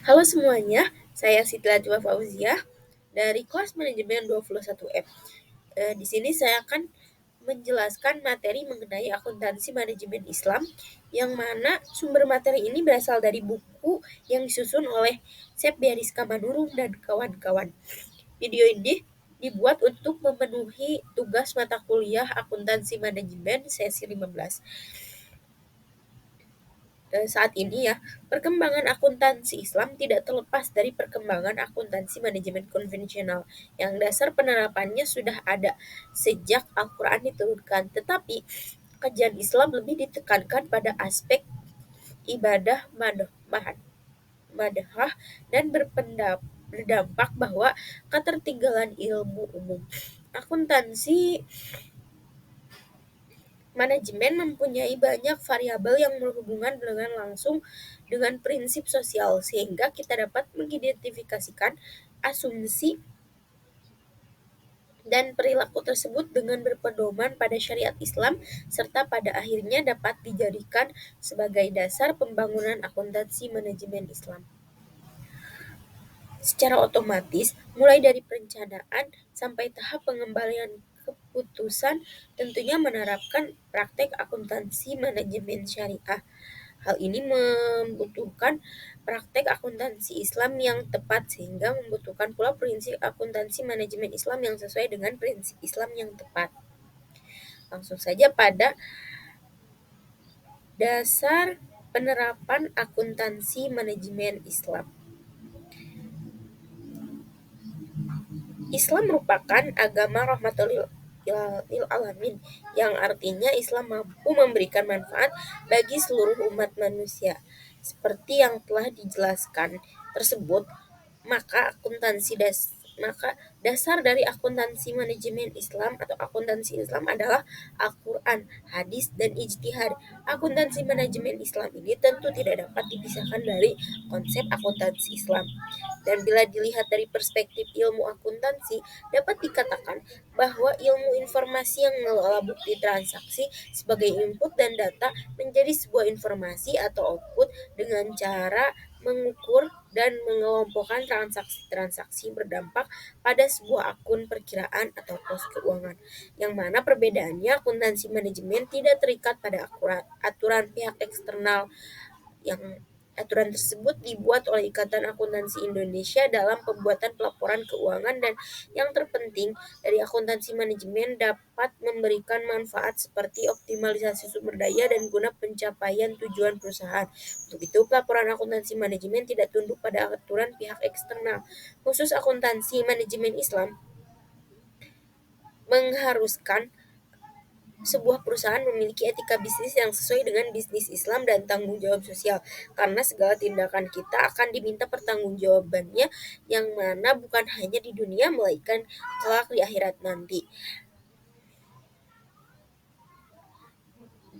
Halo semuanya, saya Siti Latifa Fauziah dari kelas manajemen 21M. Di sini saya akan menjelaskan materi mengenai akuntansi manajemen Islam, yang mana sumber materi ini berasal dari buku yang disusun oleh Sepdi Ariska Manurung dan kawan-kawan. Video ini dibuat untuk memenuhi tugas mata kuliah akuntansi manajemen sesi 15. Saat ini ya, perkembangan akuntansi Islam tidak terlepas dari perkembangan akuntansi manajemen konvensional yang dasar penerapannya sudah ada sejak Al-Quran diturunkan. Tetapi kajian Islam lebih ditekankan pada aspek ibadah madhah dan berdampak bahwa ketertinggalan ilmu umum. Akuntansi Manajemen mempunyai banyak variabel yang berhubungan dengan langsung dengan prinsip sosial, sehingga kita dapat mengidentifikasikan asumsi dan perilaku tersebut dengan berpedoman pada syariat Islam, serta pada akhirnya dapat dijadikan sebagai dasar pembangunan akuntansi manajemen Islam. Secara otomatis, mulai dari perencanaan sampai tahap pengembalian keputusan, tentunya menerapkan praktek akuntansi manajemen syariah. Hal ini membutuhkan praktek akuntansi Islam yang tepat, sehingga membutuhkan pula prinsip akuntansi manajemen Islam yang sesuai dengan prinsip Islam yang tepat. Langsung saja pada dasar penerapan akuntansi manajemen Islam. Islam merupakan agama rahmatul lil alamin, yang artinya Islam mampu memberikan manfaat bagi seluruh umat manusia. Seperti yang telah dijelaskan tersebut, maka dasar dari akuntansi manajemen Islam atau akuntansi Islam adalah Al-Quran, hadis, dan ijtihad. Akuntansi manajemen Islam ini tentu tidak dapat dipisahkan dari konsep akuntansi Islam. Dan bila dilihat dari perspektif ilmu akuntansi, dapat dikatakan bahwa ilmu informasi yang mengelola bukti transaksi sebagai input dan data menjadi sebuah informasi atau output dengan cara mengukur dan mengelompokkan transaksi-transaksi berdampak pada sebuah akun perkiraan atau pos keuangan, yang mana perbedaannya akuntansi manajemen tidak terikat pada aturan pihak eksternal. Yang aturan tersebut dibuat oleh Ikatan Akuntansi Indonesia dalam pembuatan pelaporan keuangan, dan yang terpenting dari akuntansi manajemen dapat memberikan manfaat seperti optimalisasi sumber daya dan guna pencapaian tujuan perusahaan. Untuk itu, pelaporan akuntansi manajemen tidak tunduk pada aturan pihak eksternal. Khusus akuntansi manajemen Islam mengharuskan sebuah perusahaan memiliki etika bisnis yang sesuai dengan bisnis Islam dan tanggung jawab sosial, karena segala tindakan kita akan diminta pertanggungjawabannya, yang mana bukan hanya di dunia melainkan kelak di akhirat nanti.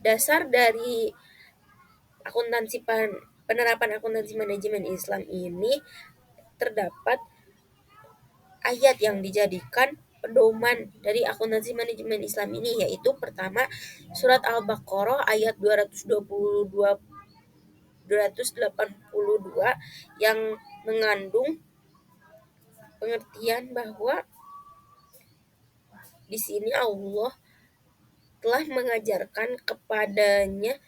Dasar dari penerapan akuntansi manajemen Islam ini terdapat ayat yang dijadikan pedoman dari akuntansi manajemen Islam ini, yaitu pertama surat Al-Baqarah ayat 282 yang mengandung pengertian bahwa di sini Allah telah mengajarkan kepadanya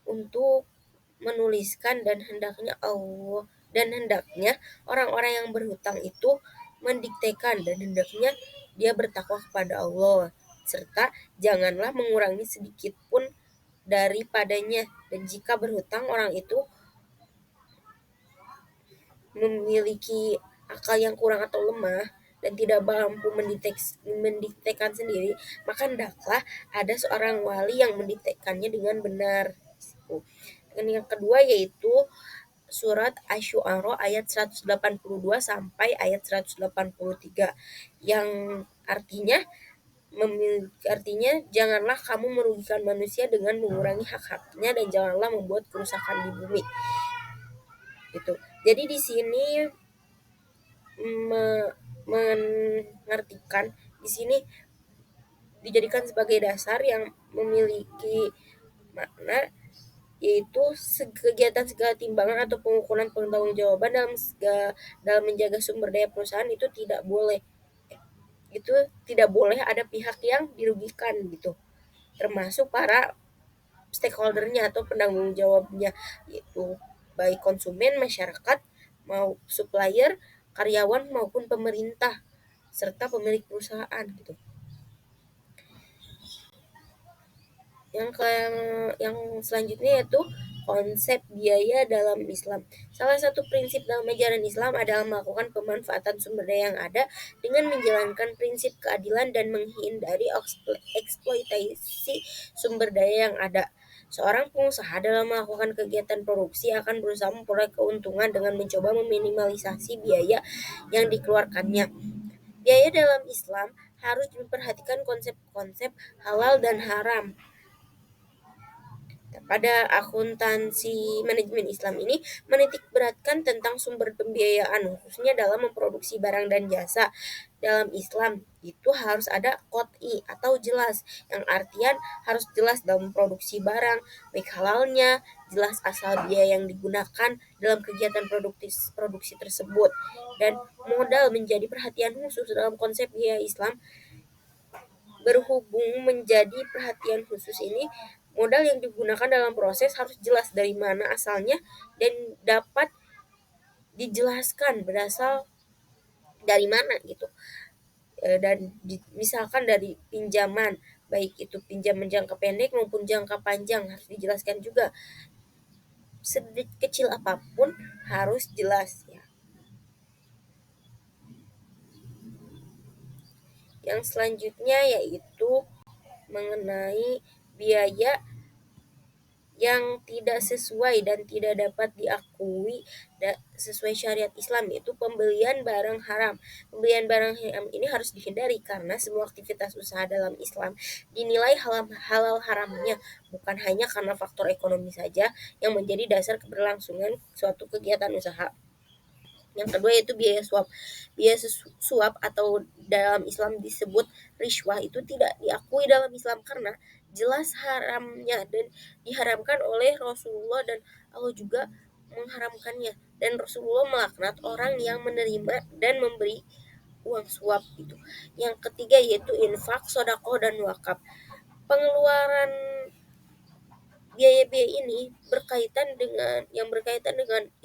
untuk menuliskan, dan hendaknya orang-orang yang berhutang itu mendiktekan, dan hendaknya dia bertakwa kepada Allah, serta janganlah mengurangi sedikit pun daripadanya. Dan jika berhutang orang itu memiliki akal yang kurang atau lemah dan tidak mampu mendiktekan sendiri, maka hendaklah ada seorang wali yang mendiktekannya dengan benar. Dan yang kedua yaitu surat Asy-Syu'ara ayat 182 sampai ayat 183, yang artinya janganlah kamu merugikan manusia dengan mengurangi hak-haknya, dan janganlah membuat kerusakan di bumi. Gitu. Jadi di sini mengartikan di sini dijadikan sebagai dasar yang memiliki makna yaitu kegiatan segala timbangan atau pengukuran pertanggungjawaban dalam menjaga sumber daya perusahaan itu tidak boleh ada pihak yang dirugikan gitu, termasuk para stakeholdernya atau penanggung jawabnya, yaitu baik konsumen, masyarakat, mau supplier, karyawan maupun pemerintah serta pemilik perusahaan gitu. Yang selanjutnya yaitu konsep biaya dalam Islam. Salah satu prinsip dalam ajaran Islam adalah melakukan pemanfaatan sumber daya yang ada dengan menjalankan prinsip keadilan dan menghindari eksploitasi sumber daya yang ada. Seorang pengusaha dalam melakukan kegiatan produksi akan berusaha memperoleh keuntungan dengan mencoba meminimalisasi biaya yang dikeluarkannya. Biaya dalam Islam harus memperhatikan konsep-konsep halal dan haram. Pada akuntansi manajemen Islam ini menitik beratkan tentang sumber pembiayaan, khususnya dalam memproduksi barang dan jasa. Dalam Islam itu harus ada qot'i atau jelas, yang artian harus jelas dalam memproduksi barang, baik halalnya, jelas asal biaya yang digunakan dalam kegiatan produksi tersebut, dan modal menjadi perhatian khusus dalam konsep biaya Islam. Berhubung menjadi perhatian khusus ini, modal yang digunakan dalam proses harus jelas dari mana asalnya dan dapat dijelaskan berasal dari mana gitu. Misalkan dari pinjaman, baik itu pinjaman jangka pendek maupun jangka panjang, harus dijelaskan juga. Sedikit kecil apapun harus jelas ya. Yang selanjutnya yaitu mengenai biaya yang tidak sesuai dan tidak dapat diakui sesuai syariat Islam, yaitu pembelian barang haram. Pembelian barang haram ini harus dihindari karena semua aktivitas usaha dalam Islam dinilai halal haramnya, bukan hanya karena faktor ekonomi saja yang menjadi dasar keberlangsungan suatu kegiatan usaha. Yang kedua yaitu biaya suap. Biaya suap atau dalam Islam disebut rishwah itu tidak diakui dalam Islam karena jelas haramnya dan diharamkan oleh Rasulullah, dan Allah juga mengharamkannya, dan Rasulullah melaknat orang yang menerima dan memberi uang suap itu. Yang ketiga yaitu infak, sodakoh, dan wakaf. Pengeluaran biaya-biaya ini berkaitan dengan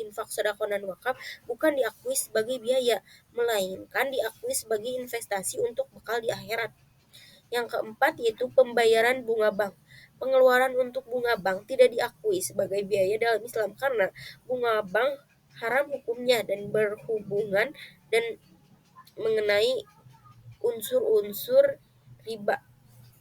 infak, sedekah, dan wakaf bukan diakui sebagai biaya, melainkan diakui sebagai investasi untuk bekal di akhirat. Yang keempat yaitu pembayaran bunga bank. Pengeluaran untuk bunga bank tidak diakui sebagai biaya dalam Islam karena bunga bank haram hukumnya dan berhubungan dan mengenai unsur-unsur riba.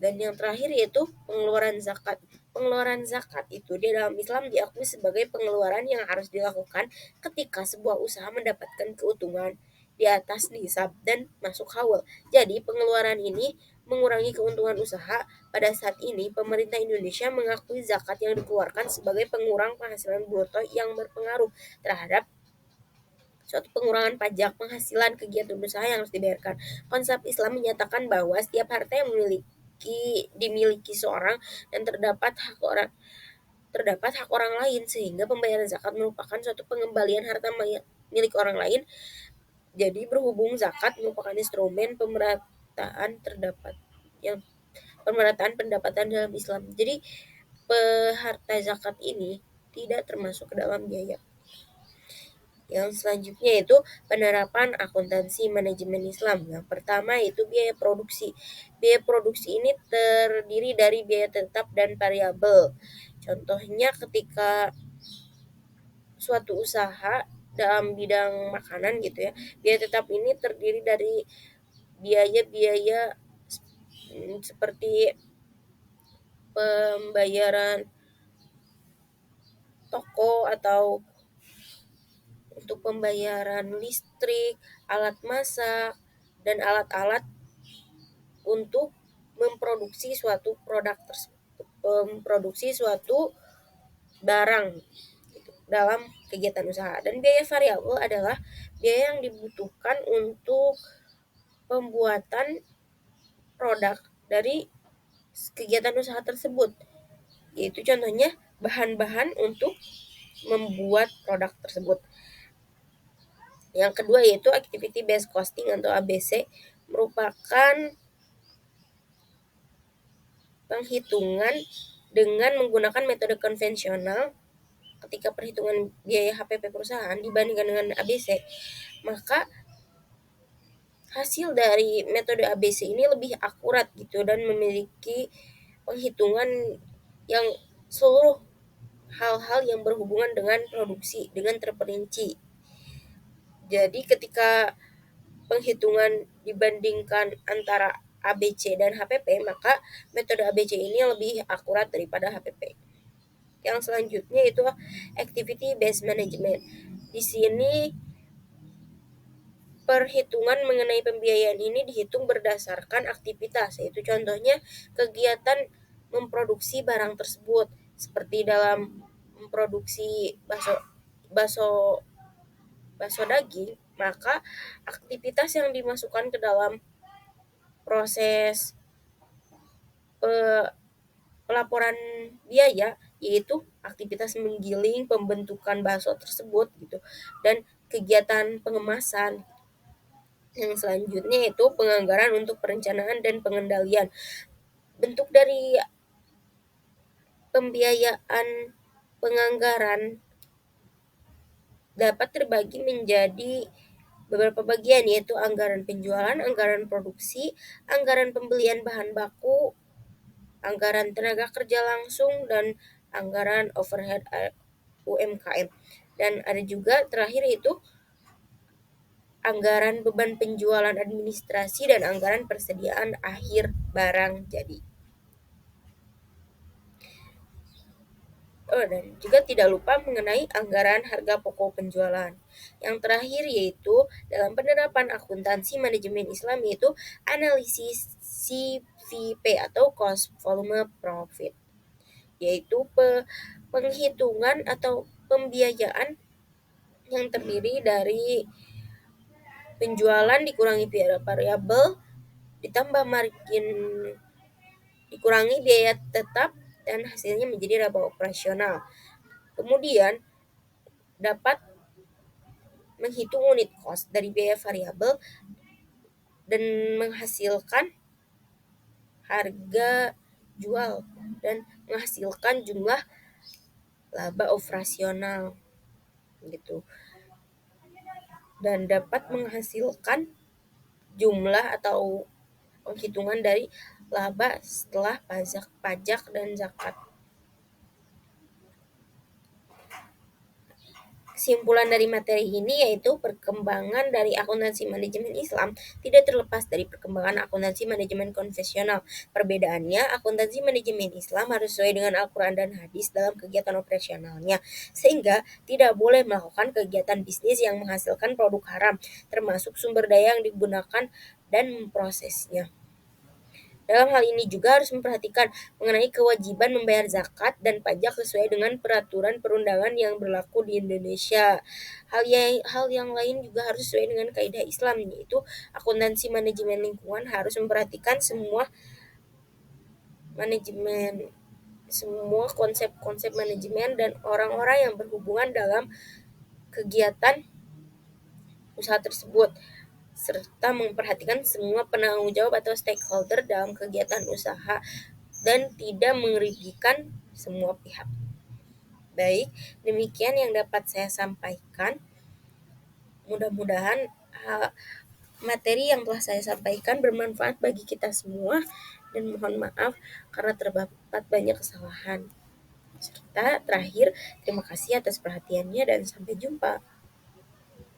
Dan yang terakhir yaitu pengeluaran zakat. Pengeluaran zakat itu di dalam Islam diakui sebagai pengeluaran yang harus dilakukan ketika sebuah usaha mendapatkan keuntungan di atas nisab dan masuk haul. Jadi pengeluaran ini mengurangi keuntungan usaha. Pada saat ini pemerintah Indonesia mengakui zakat yang dikeluarkan sebagai pengurang penghasilan bruto yang berpengaruh terhadap suatu pengurangan pajak penghasilan kegiatan usaha yang harus dibayarkan. Konsep Islam menyatakan bahwa setiap harta yang dimiliki seorang dan terdapat hak orang lain, sehingga pembayaran zakat merupakan suatu pengembalian harta milik orang lain. Jadi berhubung zakat merupakan instrumen pemerataan pendapatan dalam Islam. Jadi harta zakat ini tidak termasuk ke dalam biaya. Yang selanjutnya yaitu penerapan akuntansi manajemen Islam. Yang pertama yaitu biaya produksi. Biaya produksi ini terdiri dari biaya tetap dan variabel. Contohnya ketika suatu usaha dalam bidang makanan gitu ya, biaya tetap ini terdiri dari biaya-biaya seperti pembayaran toko atau untuk pembayaran listrik, alat masak, dan alat-alat untuk memproduksi suatu barang gitu, dalam kegiatan usaha. Dan biaya variabel adalah biaya yang dibutuhkan untuk pembuatan produk dari kegiatan usaha tersebut. Yaitu contohnya bahan-bahan untuk membuat produk tersebut. Yang kedua yaitu activity based costing atau ABC, merupakan penghitungan dengan menggunakan metode konvensional. Ketika perhitungan biaya HPP perusahaan dibandingkan dengan ABC, maka hasil dari metode ABC ini lebih akurat gitu dan memiliki penghitungan yang seluruh hal-hal yang berhubungan dengan produksi dengan terperinci. Jadi ketika penghitungan dibandingkan antara ABC dan HPP, maka metode ABC ini lebih akurat daripada HPP. Yang selanjutnya itu activity based management. Di sini perhitungan mengenai pembiayaan ini dihitung berdasarkan aktivitas, yaitu contohnya kegiatan memproduksi barang tersebut, seperti dalam memproduksi bakso bakso daging, maka aktivitas yang dimasukkan ke dalam proses pelaporan biaya yaitu aktivitas menggiling, pembentukan bakso tersebut gitu, dan kegiatan pengemasan. Yang selanjutnya itu penganggaran untuk perencanaan dan pengendalian. Bentuk dari pembiayaan penganggaran dapat terbagi menjadi beberapa bagian, yaitu anggaran penjualan, anggaran produksi, anggaran pembelian bahan baku, anggaran tenaga kerja langsung, dan anggaran overhead UMKM. Dan ada juga terakhir itu anggaran beban penjualan administrasi dan anggaran persediaan akhir barang jadi. Dan juga tidak lupa mengenai anggaran harga pokok penjualan. Yang terakhir yaitu dalam penerapan akuntansi manajemen Islam yaitu analisis CVP atau cost volume profit, yaitu penghitungan atau pembiayaan yang terdiri dari penjualan dikurangi biaya variabel ditambah margin dikurangi biaya tetap dan hasilnya menjadi laba operasional. Kemudian dapat menghitung unit cost dari biaya variabel dan menghasilkan harga jual dan menghasilkan jumlah laba operasional gitu. Dan dapat menghasilkan jumlah atau penghitungan dari laba setelah pajak dan zakat. Kesimpulan dari materi ini yaitu perkembangan dari akuntansi manajemen Islam tidak terlepas dari perkembangan akuntansi manajemen konvensional. Perbedaannya, akuntansi manajemen Islam harus sesuai dengan Al-Quran dan hadis dalam kegiatan operasionalnya, sehingga tidak boleh melakukan kegiatan bisnis yang menghasilkan produk haram, termasuk sumber daya yang digunakan dan memprosesnya. Dalam hal ini juga harus memperhatikan mengenai kewajiban membayar zakat dan pajak sesuai dengan peraturan perundangan yang berlaku di Indonesia. Hal yang lain juga harus sesuai dengan kaidah Islam, yaitu akuntansi manajemen lingkungan harus memperhatikan semua konsep-konsep manajemen dan orang-orang yang berhubungan dalam kegiatan usaha tersebut, serta memperhatikan semua penanggung jawab atau stakeholder dalam kegiatan usaha dan tidak merugikan semua pihak. Baik, demikian yang dapat saya sampaikan. Mudah-mudahan materi yang telah saya sampaikan bermanfaat bagi kita semua, dan mohon maaf karena terdapat banyak kesalahan. Serta terakhir, terima kasih atas perhatiannya dan sampai jumpa.